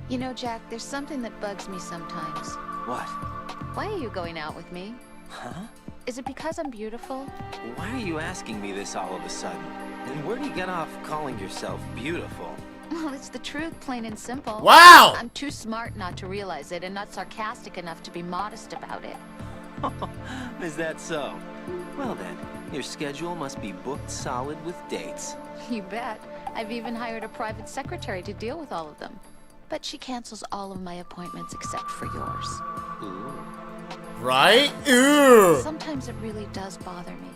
You know, Jack, there's something that bugs me sometimes. What? Why are you going out with me? Huh? Is it because I'm beautiful? Why are you asking me this all of a sudden? And where do you get off calling yourself beautiful? Well, it's the truth, plain and simple. Wow! I'm too smart not to realize it and not sarcastic enough to be modest about it. Is that so? Well then, your schedule must be booked solid with dates. You bet. I've even hired a private secretary to deal with all of them. But she cancels all of my appointments except for yours. Ooh. Right? Ew. Sometimes it really does bother me.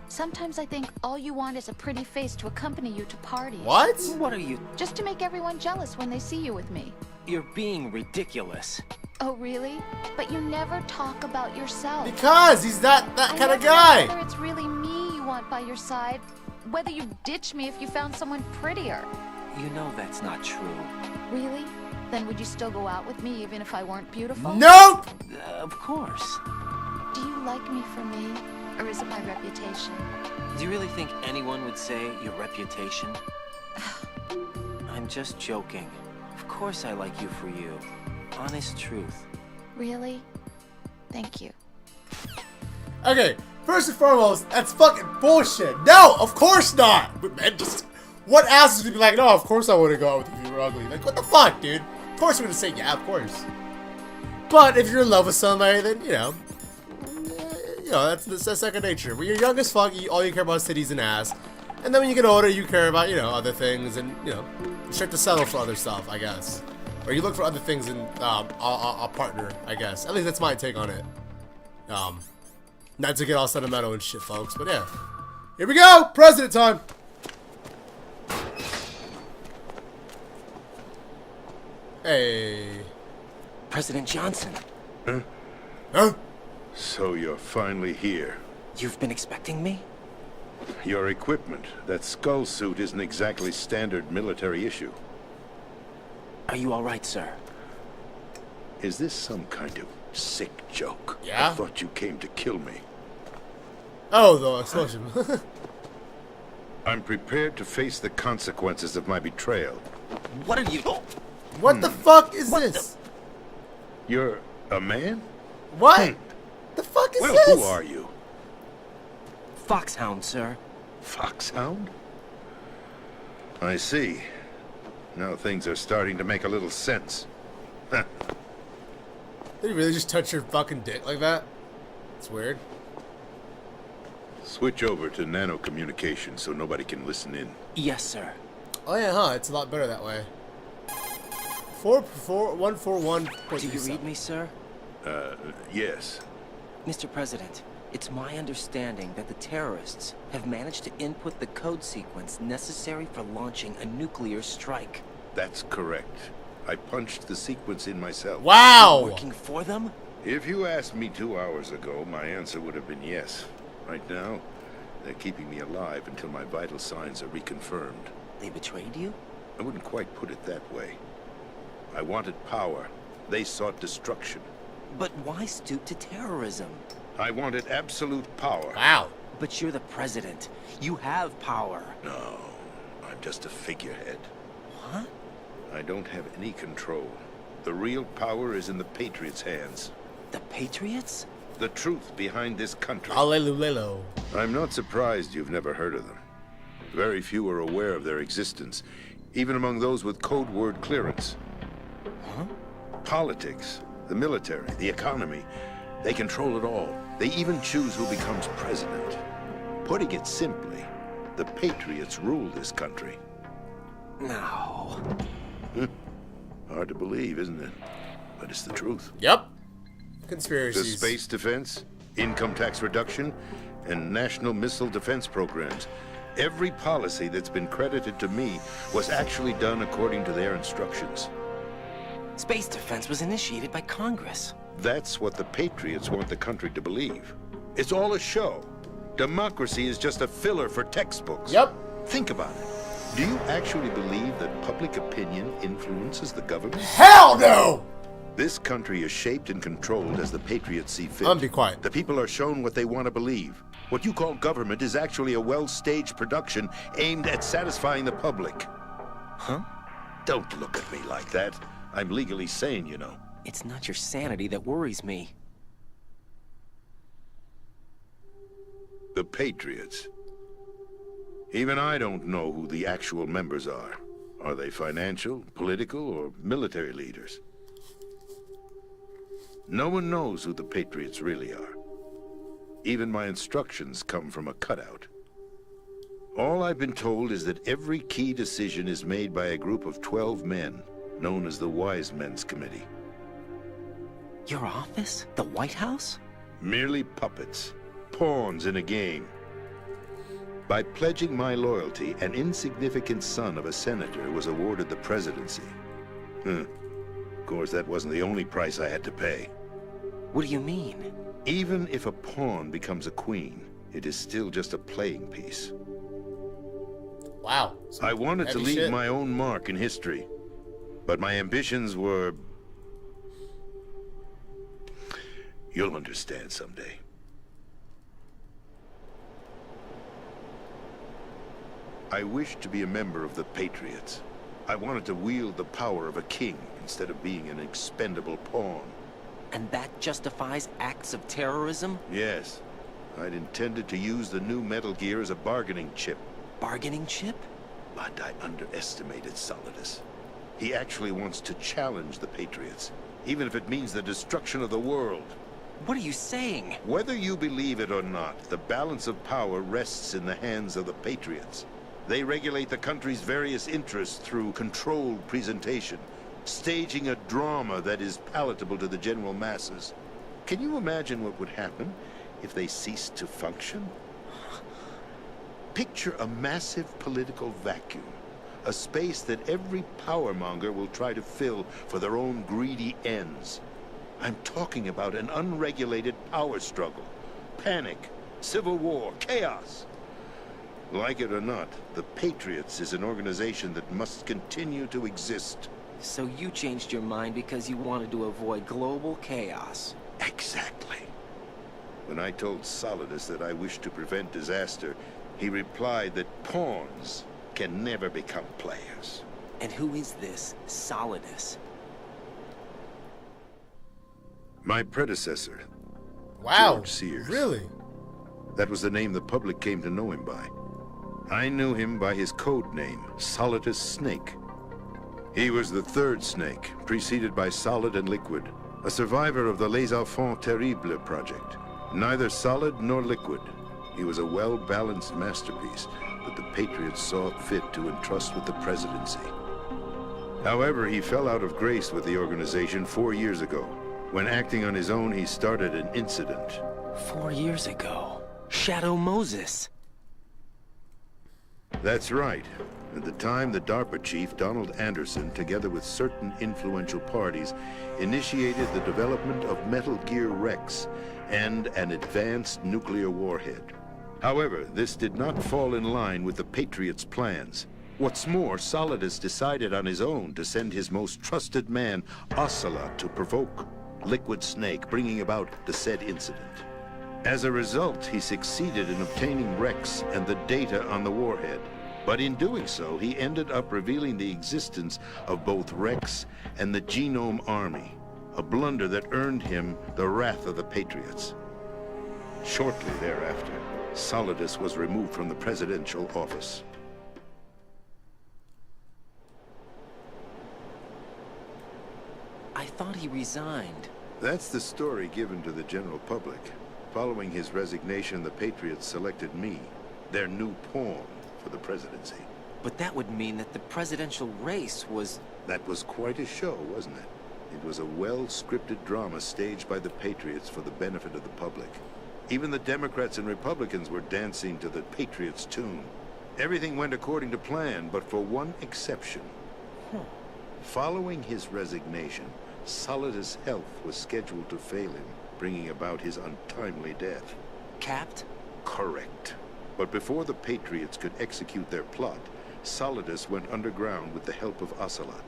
Sometimes I think all you want is a pretty face to accompany you to parties. What? What are you? Just to make everyone jealous when they see you with me. You're being ridiculous. Oh, really? But you never talk about yourself. Because he's that kind of I never know guy. whether it's really me you want by your side, whether you ditch me if you found someone prettier. You know that's not true. Really? Then would you still go out with me even if I weren't beautiful? Nope. Of course. Do you like me for me, or is it my reputation? Do you really think anyone would say your reputation? I'm just joking. Of course I like you for you. Honest truth. Really? Thank you. Okay, first and foremost, that's fucking bullshit. No, of course not. But man, just what asses would be like, no, of course I wouldn't go out with you if you were ugly. Like, what the fuck, dude? Of course we're gonna say yeah, of course. But if you're in love with somebody, then you know that's second nature. When you're young as fuck, all you care about is titties and ass, and then when you get older, you care about other things, and you start to settle for other stuff, I guess, or you look for other things in a partner, I guess. At least that's my take on it. Not to get all sentimental and shit, folks, but yeah. Here we go, president time. Hey. President Johnson. Huh? Huh? So you're finally here. You've been expecting me? Your equipment, that skull suit, isn't exactly standard military issue. Are you all right, sir? Is this some kind of sick joke? Yeah? I thought you came to kill me. Oh, the explosion. I'm prepared to face the consequences of my betrayal. What are you? What the fuck is this? You're a man? What? The fuck is Well, this? who are you? Foxhound, sir. Foxhound? I see. Now things are starting to make a little sense. Huh. Did he really just touch your fucking dick like that? It's weird. Switch over to nano communication so nobody can listen in. Yes, sir. Oh yeah, huh? It's a lot better that way. 141. Do you read me, sir? Yes. Mr. President, it's my understanding that the terrorists have managed to input the code sequence necessary for launching a nuclear strike. That's correct. I punched the sequence in myself. Wow! Working for them? If you asked me 2 hours ago, my answer would have been yes. Right now, they're keeping me alive until my vital signs are reconfirmed. They betrayed you? I wouldn't quite put it that way. I wanted power. They sought destruction. But why stoop to terrorism? I wanted absolute power. Wow. But you're the president. You have power. No, I'm just a figurehead. What? I don't have any control. The real power is in the Patriots' hands. The Patriots? The truth behind this country. Hallelujah. I'm not surprised you've never heard of them. Very few are aware of their existence, even among those with code word clearance. Huh? Politics, the military, the economy, they control it all. They even choose who becomes president. Putting it simply, the Patriots rule this country. No. Hard to believe, isn't it? But it's the truth. Yep. The Conspiracies. space defense, income tax reduction, and national missile defense programs. Every policy that's been credited to me was actually done according to their instructions. Space defense was initiated by Congress. That's what the Patriots want the country to believe. It's all a show. Democracy is just a filler for textbooks. Yep. Think about it. Do you actually believe that public opinion influences the government? Hell no! This country is shaped and controlled as the Patriots see fit. Be quiet. The people are shown what they want to believe. What you call government is actually a well-staged production aimed at satisfying the public. Huh? Don't look at me like that. I'm legally sane, you know. It's not your sanity that worries me. The Patriots. Even I don't know who the actual members are. Are they financial, political, or military leaders? No one knows who the Patriots really are. Even my instructions come from a cutout. All I've been told is that every key decision is made by a group of 12 men, known as the Wise Men's Committee. Your office? The White House? Merely puppets, pawns in a game. By pledging my loyalty, an insignificant son of a senator was awarded the presidency. Of course, that wasn't the only price I had to pay. What do you mean? Even if a pawn becomes a queen, it is still just a playing piece. Wow. I wanted to Heavy leave shit. my own mark in history, but my ambitions were... You'll understand someday. I wished to be a member of the Patriots. I wanted to wield the power of a king instead of being an expendable pawn. And that justifies acts of terrorism? Yes, I'd intended to use the new Metal Gear as a bargaining chip. Bargaining chip? But I underestimated Solidus. He actually wants to challenge the Patriots, even if it means the destruction of the world. What are you saying? Whether you believe it or not, the balance of power rests in the hands of the Patriots. They regulate the country's various interests through controlled presentation, staging a drama that is palatable to the general masses. Can you imagine what would happen if they ceased to function? Picture a massive political vacuum, a space that every powermonger will try to fill for their own greedy ends. I'm talking about an unregulated power struggle, panic, civil war, chaos. Like it or not, the Patriots is an organization that must continue to exist. So you changed your mind because you wanted to avoid global chaos. Exactly. When I told Solidus that I wished to prevent disaster, he replied that pawns can never become players. And who is this Solidus? My predecessor. Wow. George Sears. Really? That was the name the public came to know him by. I knew him by his code name, Solidus Snake. He was the third Snake, preceded by Solid and Liquid, a survivor of the Les Enfants Terribles project. Neither solid nor liquid. He was a well-balanced masterpiece that the Patriots saw fit to entrust with the presidency. However, he fell out of grace with the organization 4 years ago. When acting on his own, he started an incident. 4 years ago. Shadow Moses. That's right. At the time, the DARPA chief, Donald Anderson, together with certain influential parties, initiated the development of Metal Gear Rex and an advanced nuclear warhead. However, this did not fall in line with the Patriots' plans. What's more, Solidus decided on his own to send his most trusted man, Ocelot, to provoke Liquid Snake, bringing about the said incident. As a result, he succeeded in obtaining Rex and the data on the warhead. But in doing so, he ended up revealing the existence of both Rex and the Genome Army, a blunder that earned him the wrath of the Patriots. Shortly thereafter, Solidus was removed from the presidential office. I thought he resigned. That's the story given to the general public. Following his resignation, the Patriots selected me, their new pawn, for the presidency. But that would mean that the presidential race was... That was quite a show, wasn't it? It was a well-scripted drama staged by the Patriots for the benefit of the public. Even the Democrats and Republicans were dancing to the Patriots' tune. Everything went according to plan, but for one exception. Following his resignation, Solidus' health was scheduled to fail him, bringing about his untimely death. Capped? Correct. But before the Patriots could execute their plot, Solidus went underground with the help of Ocelot.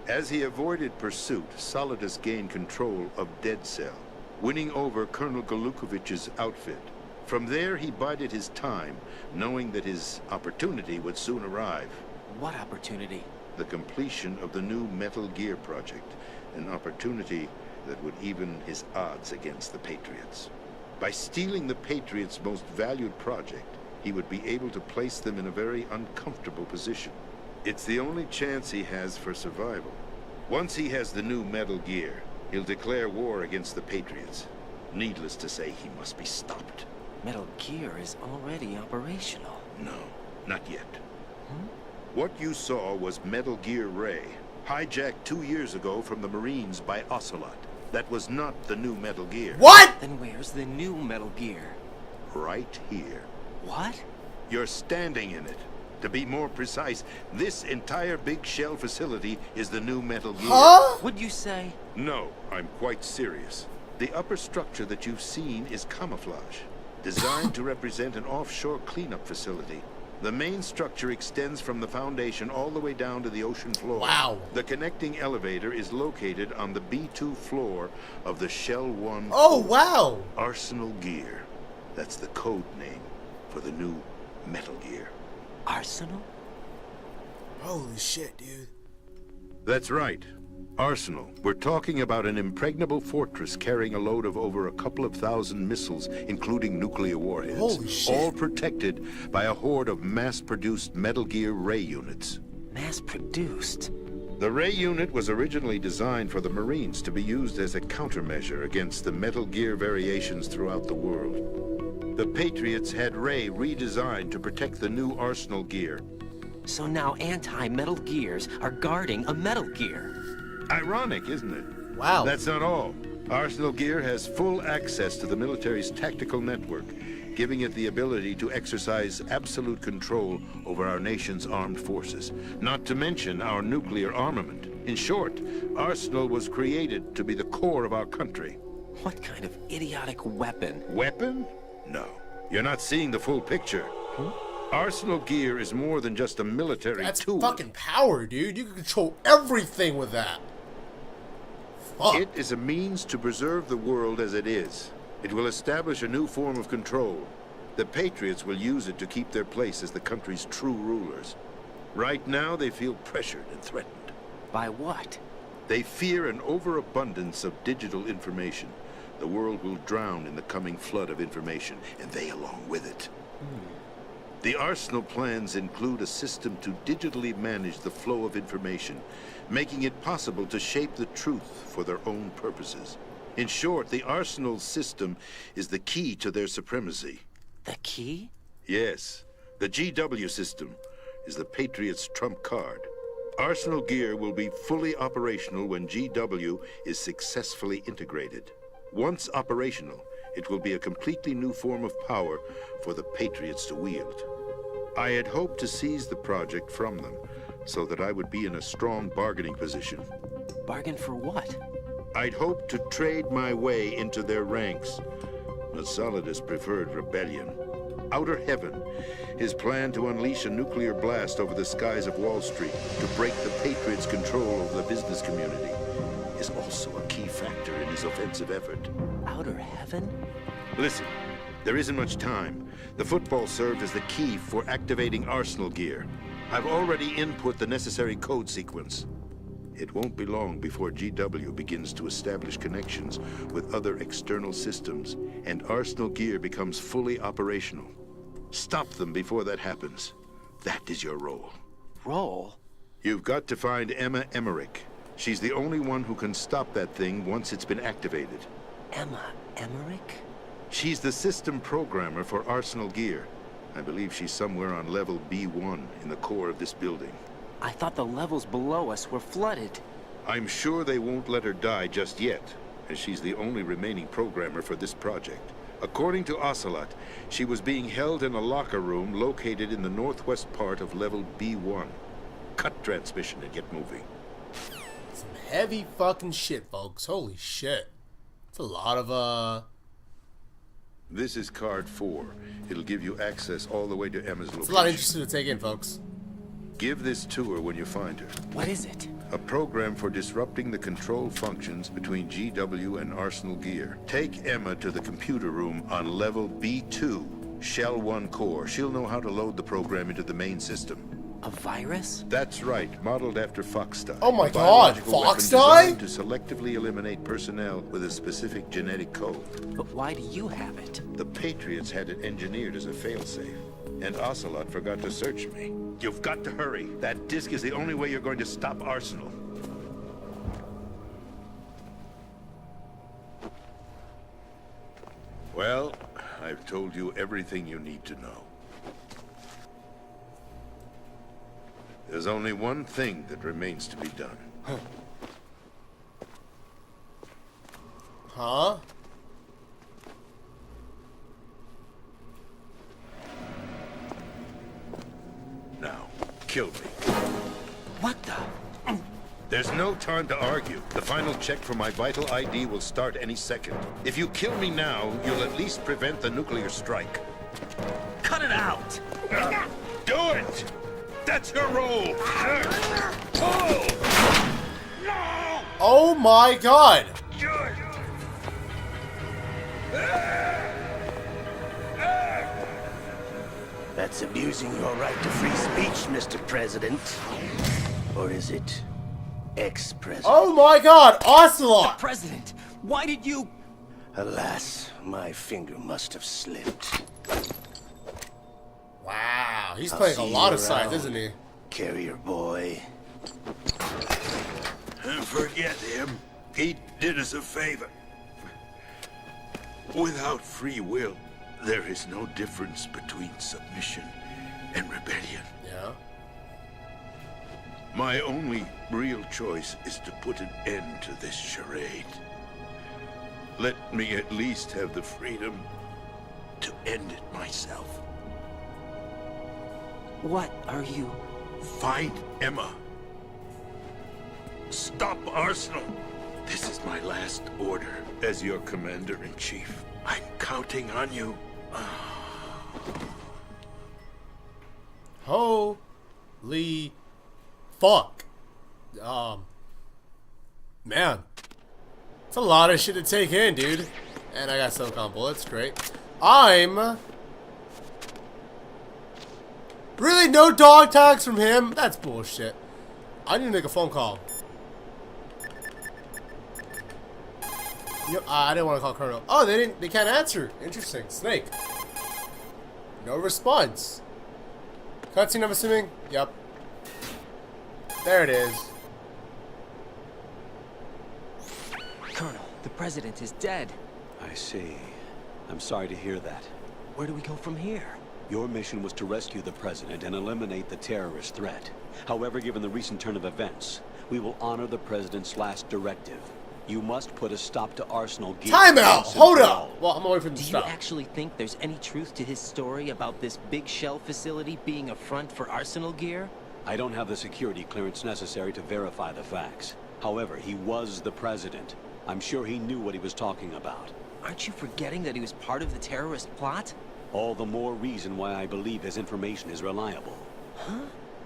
As he avoided pursuit, Solidus gained control of Dead Cell, winning over Colonel Golukovich's outfit. From there, he bided his time, knowing that his opportunity would soon arrive. What opportunity? the completion of the new Metal Gear project, an opportunity that would even his odds against the Patriots. By stealing the Patriots' most valued project, he would be able to place them in a very uncomfortable position. It's the only chance he has for survival. Once he has the new Metal Gear, he'll declare war against the Patriots. Needless to say, he must be stopped. Metal Gear is already operational. No, not yet. What you saw was Metal Gear Ray, hijacked 2 years ago from the Marines by Ocelot. That was not the new Metal Gear. What? Then where's the new Metal Gear? Right here. What? You're standing in it. To be more precise, this entire big shell facility is the new Metal Gear. Huh? What'd you say? No, I'm quite serious. The upper structure that you've seen is camouflage, designed to represent an offshore cleanup facility. The main structure extends from the foundation all the way down to the ocean floor. Wow. The connecting elevator is located on the B2 floor of the Shell 1 Oh, wow. Arsenal Gear. That's the code name for the new Metal Gear. Arsenal? Holy shit, dude. That's right. Arsenal. We're talking about an impregnable fortress carrying a load of over a couple of thousand missiles, including nuclear warheads. Holy shit. All protected by a horde of mass-produced Metal Gear Ray units. Mass-produced? The Ray unit was originally designed for the Marines to be used as a countermeasure against the Metal Gear variations throughout the world. The Patriots had Ray redesigned to protect the new Arsenal Gear. So now anti-Metal Gears are guarding a Metal Gear. Ironic, isn't it? Wow. That's not all. Arsenal Gear has full access to the military's tactical network, giving it the ability to exercise absolute control over our nation's armed forces, not to mention our nuclear armament. In short, Arsenal was created to be the core of our country. What kind of idiotic weapon? Weapon? No. You're not seeing the full picture. Arsenal Gear is more than just a military That's tool. fucking power, dude. You can control everything with that. Fuck. It is a means to preserve the world as it is. It will establish a new form of control. The Patriots will use it to keep their place as the country's true rulers. Right now, they feel pressured and threatened. By what? They fear an overabundance of digital information. The world will drown in the coming flood of information, and they along with it. The Arsenal plans include a system to digitally manage the flow of information, making it possible to shape the truth for their own purposes. In short, the Arsenal system is the key to their supremacy. The key? Yes, the GW system is the Patriots' trump card. Arsenal Gear will be fully operational when GW is successfully integrated. Once operational, it will be a completely new form of power for the Patriots to wield. I had hoped to seize the project from them, so that I would be in a strong bargaining position. Bargain for what? I'd hoped to trade my way into their ranks. But Solidus preferred rebellion. Outer Heaven, his plan to unleash a nuclear blast over the skies of Wall Street to break the Patriots' control over the business community, is also a key factor in his offensive effort. Outer Heaven? Listen, there isn't much time. The football served as the key for activating Arsenal Gear. I've already input the necessary code sequence. It won't be long before GW begins to establish connections with other external systems, and Arsenal Gear becomes fully operational. Stop them before that happens. That is your role. Role? You've got to find Emma Emmerich. She's the only one who can stop that thing once it's been activated. Emma Emmerich? She's the system programmer for Arsenal Gear. I believe she's somewhere on level B1 in the core of this building. I thought the levels below us were flooded. I'm sure they won't let her die just yet, as she's the only remaining programmer for this project. According to Ocelot, she was being held in a locker room located in the northwest part of level B1. Cut transmission and get moving. Some heavy fucking shit, folks. Holy shit. It's a lot of, This is card 4. It'll give you access all the way to Emma's location. It's a lot interesting to take in, folks. Give this to her when you find her. What is it? A program for disrupting the control functions between GW and Arsenal Gear. Take Emma to the computer room on level B2, Shell 1 core. She'll know how to load the program into the main system. A virus? That's right, modeled after Foxdie. Oh my A God, biological weapon Foxdie? designed to selectively eliminate personnel with a specific genetic code. But why do you have it? The Patriots had it engineered as a failsafe, and Ocelot forgot to search me. You've got to hurry. That disk is the only way you're going to stop Arsenal. Well, I've told you everything you need to know. There's only one thing that remains to be done. Huh? Now, kill me. What the? There's no time to argue. The final check for my vital ID will start any second. If you kill me now, you'll at least prevent the nuclear strike. Cut it out! Do it! That's your role! Oh my God! That's abusing your right to free speech, Mr. President. Or is it ex-president? Oh my God! Ocelot! President, why did you... Alas, my finger must have slipped. Wow, he's I'll playing a see lot you of sides, around, isn't he? Carrier boy. Forget him. He did us a favor. Without free will, there is no difference between submission and rebellion. Yeah. My only real choice is to put an end to this charade. Let me at least have the freedom to end it myself. What are you... Find Emma. Stop Arsenal. This is my last order as your commander-in-chief. I'm counting on you. Holy fuck. Man. It's a lot of shit to take in, dude. And I got silicon bullets, great. I'm... Really? No dog tags from him? That's bullshit. I need to make a phone call. Yep, I didn't want to call Colonel. Oh, they can't answer. Interesting. Snake. No response. Cutscene, I'm assuming? Yep. There it is. Colonel, the president is dead. I see. I'm sorry to hear that. Where do we go from here? Your mission was to rescue the president and eliminate the terrorist threat. However, given the recent turn of events, we will honor the president's last directive. You must put a stop to Arsenal Gear. Time out! Hold up! Well, I'm away from the Do you stop. actually think there's any truth to his story about this big shell facility being a front for Arsenal gear? I don't have the security clearance necessary to verify the facts. However, he was the president. I'm sure he knew what he was talking about. Aren't you forgetting that he was part of the terrorist plot? All the more reason why I believe his information is reliable. Huh?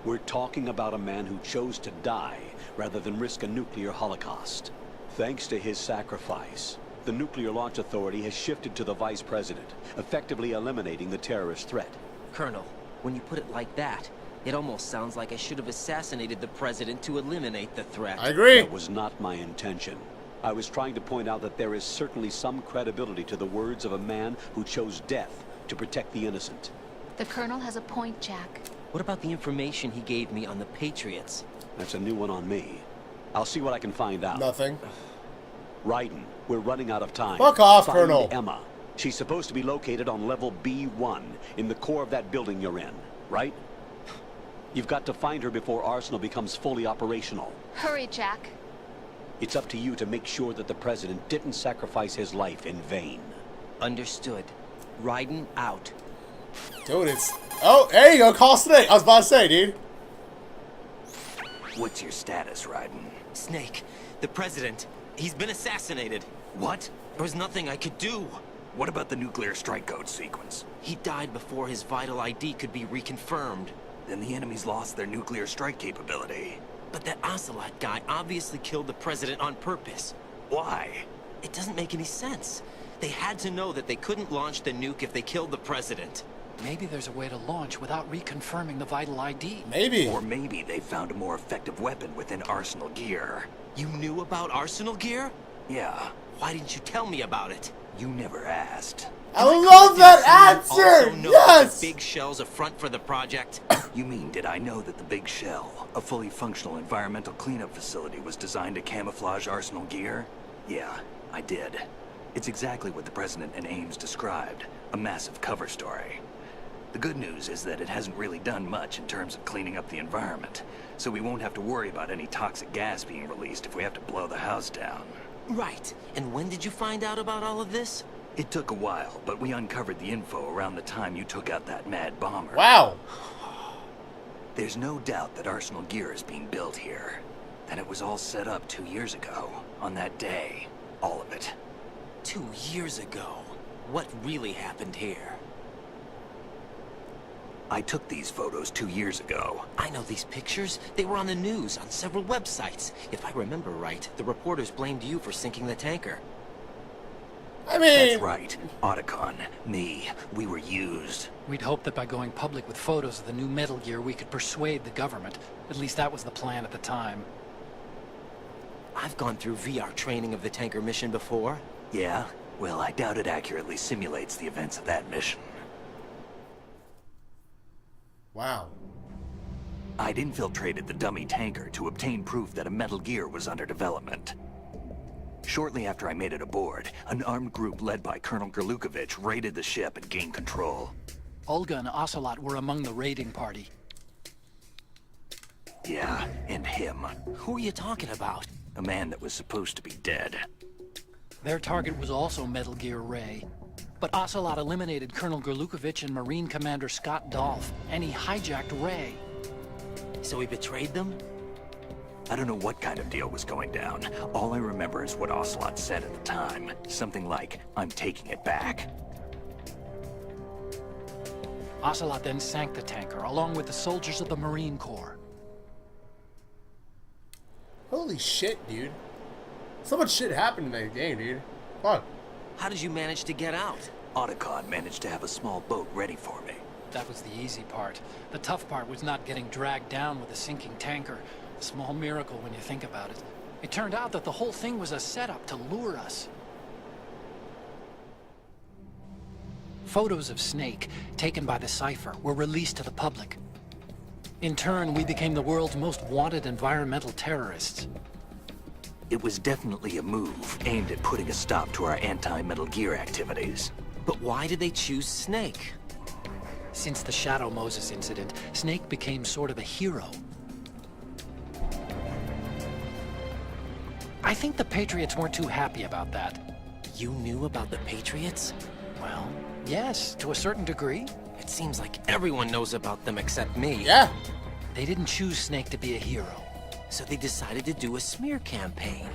We're talking about a man who chose to die rather than risk a nuclear holocaust. Thanks to his sacrifice, the Nuclear Launch Authority has shifted to the vice president, effectively eliminating the terrorist threat. Colonel, when you put it like that, it almost sounds like I should have assassinated the president to eliminate the threat. I agree. That was not my intention. I was trying to point out that there is certainly some credibility to the words of a man who chose death to protect the innocent. The Colonel has a point, Jack. What about the information he gave me on the Patriots? That's a new one on me. I'll see what I can find out. Nothing. Raiden, we're running out of time. Fuck off, Find Colonel. Emma. She's supposed to be located on level B1, in the core of that building you're in, right? You've got to find her before Arsenal becomes fully operational. Hurry, Jack. It's up to you to make sure that the president didn't sacrifice his life in vain. Understood. Raiden out. Dude, it's... Oh, there you go. Call Snake. I was about to say, dude. What's your status, Raiden? Snake, the president, he's been assassinated. What? There was nothing I could do. What about the nuclear strike code sequence? He died before his vital ID could be reconfirmed. Then the enemy's lost their nuclear strike capability. But that Ocelot guy obviously killed the president on purpose. Why? It doesn't make any sense. They had to know that they couldn't launch the nuke if they killed the president. Maybe there's a way to launch without reconfirming the vital ID. Maybe. Or maybe they found a more effective weapon within Arsenal gear. You knew about Arsenal gear? Yeah, Why didn't you tell me about it? you never asked. I love that Also answer! know that Yes! the big shell's a front for the project. You mean, did I know that the Big Shell, a fully functional environmental cleanup facility, was designed to camouflage Arsenal gear? Yeah, I did. It's exactly what the President and Ames described, a massive cover story. The good news is that it hasn't really done much in terms of cleaning up the environment, so we won't have to worry about any toxic gas being released if we have to blow the house down. Right. And when did you find out about all of this? It took a while, but we uncovered the info around the time you took out that mad bomber. Wow. There's no doubt that Arsenal gear is being built here. And it was all set up 2 years ago, on that day. All of it. 2 years ago. What really happened here? I took these photos 2 years ago. I know these pictures. They were on the news, on several websites. If I remember right, the reporters blamed you for sinking the tanker. I mean... That's right. Otacon, me, we were used. We'd hoped that by going public with photos of the new Metal Gear, we could persuade the government. At least that was the plan at the time. I've gone through VR training of the tanker mission before. Yeah? Well, I doubt it accurately simulates the events of that mission. Wow. I'd infiltrated the dummy tanker to obtain proof that a Metal Gear was under development. Shortly after I made it aboard, an armed group led by Colonel Gerlukovich raided the ship and gained control. Olga and Ocelot were among the raiding party. Yeah, and him. Who are you talking about? A man that was supposed to be dead. Their target was also Metal Gear Ray. But Ocelot eliminated Colonel Gerlukovich and Marine Commander Scott Dolph, and he hijacked Ray. So he betrayed them? I don't know what kind of deal was going down. All I remember is what Ocelot said at the time. Something like, "I'm taking it back." Ocelot then sank the tanker, along with the soldiers of the Marine Corps. Holy shit, dude. So much shit happened in that game, dude. Fuck. How did you manage to get out? Otacon managed to have a small boat ready for me. That was the easy part. The tough part was not getting dragged down with a sinking tanker. A small miracle when you think about it. It turned out that the whole thing was a setup to lure us. Photos of Snake, taken by the Cypher, were released to the public. In turn, we became the world's most wanted environmental terrorists. It was definitely a move aimed at putting a stop to our anti-Metal Gear activities. But why did they choose Snake? Since the Shadow Moses incident, Snake became sort of a hero. I think the Patriots weren't too happy about that. You knew about the Patriots? Well, yes, to a certain degree. It seems like everyone knows about them except me. Yeah. They didn't choose Snake to be a hero. So they decided to do a smear campaign.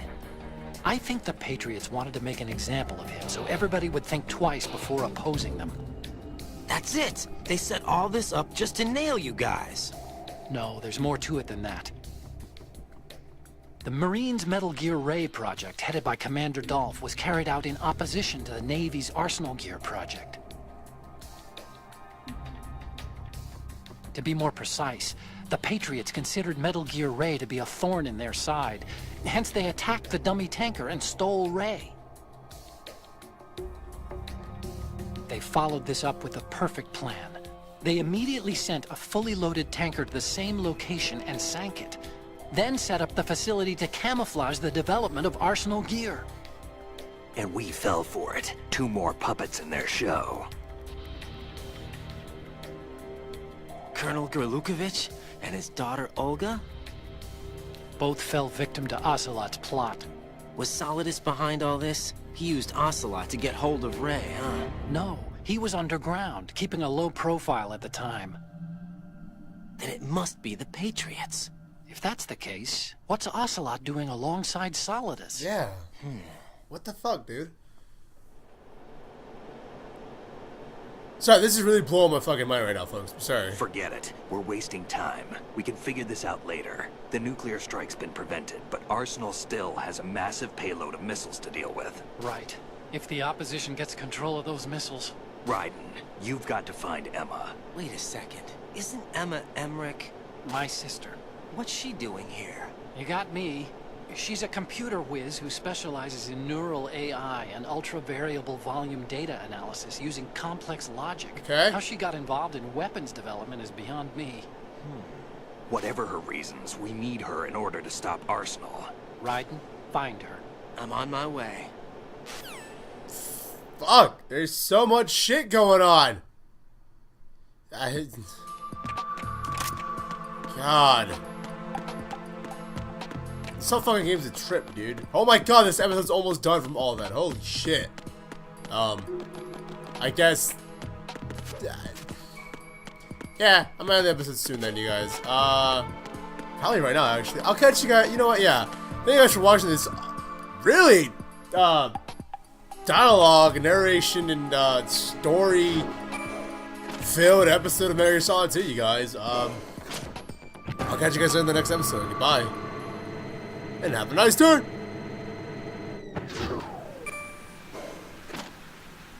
I think the Patriots wanted to make an example of him so everybody would think twice before opposing them. That's it! They set all this up just to nail you guys. No, there's more to it than that. The Marines' Metal Gear Ray project, headed by Commander Dolph, was carried out in opposition to the Navy's Arsenal Gear project. To be more precise, the Patriots considered Metal Gear Ray to be a thorn in their side. Hence, they attacked the dummy tanker and stole Ray. They followed this up with a perfect plan. They immediately sent a fully loaded tanker to the same location and sank it. Then set up the facility to camouflage the development of Arsenal Gear. And we fell for it. 2 more puppets in their show. Colonel Gerlukovich and his daughter Olga? Both fell victim to Ocelot's plot. Was Solidus behind all this? He used Ocelot to get hold of Ray, huh? No, he was underground, keeping a low profile at the time. Then it must be the Patriots. If that's the case, what's Ocelot doing alongside Solidus? Yeah. What the fuck, dude? Sorry, this is really blowing my fucking mind right now, folks. Sorry. Forget it. We're wasting time. We can figure this out later. The nuclear strike's been prevented, but Arsenal still has a massive payload of missiles to deal with. Right. If the opposition gets control of those missiles... Raiden, you've got to find Emma. Wait a second. Isn't Emma Emmerich? My sister. What's she doing here? You got me. She's a computer whiz who specializes in neural AI and ultra-variable volume data analysis using complex logic. Okay. How she got involved in weapons development is beyond me. Whatever her reasons, we need her in order to stop Arsenal. Raiden, find her. I'm on my way. Fuck, there's so much shit going on. God. This whole fucking game's a trip, dude. Oh my god, this episode's almost done from all that. Holy shit. I guess... Yeah, I'm gonna end the episode soon then, you guys. Probably right now, actually. I'll catch you guys. You know what? Yeah. Thank you guys for watching this really, dialogue, narration, and, story-filled episode of Metal Gear Solid 2, you guys. I'll catch you guys in the next episode. Goodbye. And have a nice turn!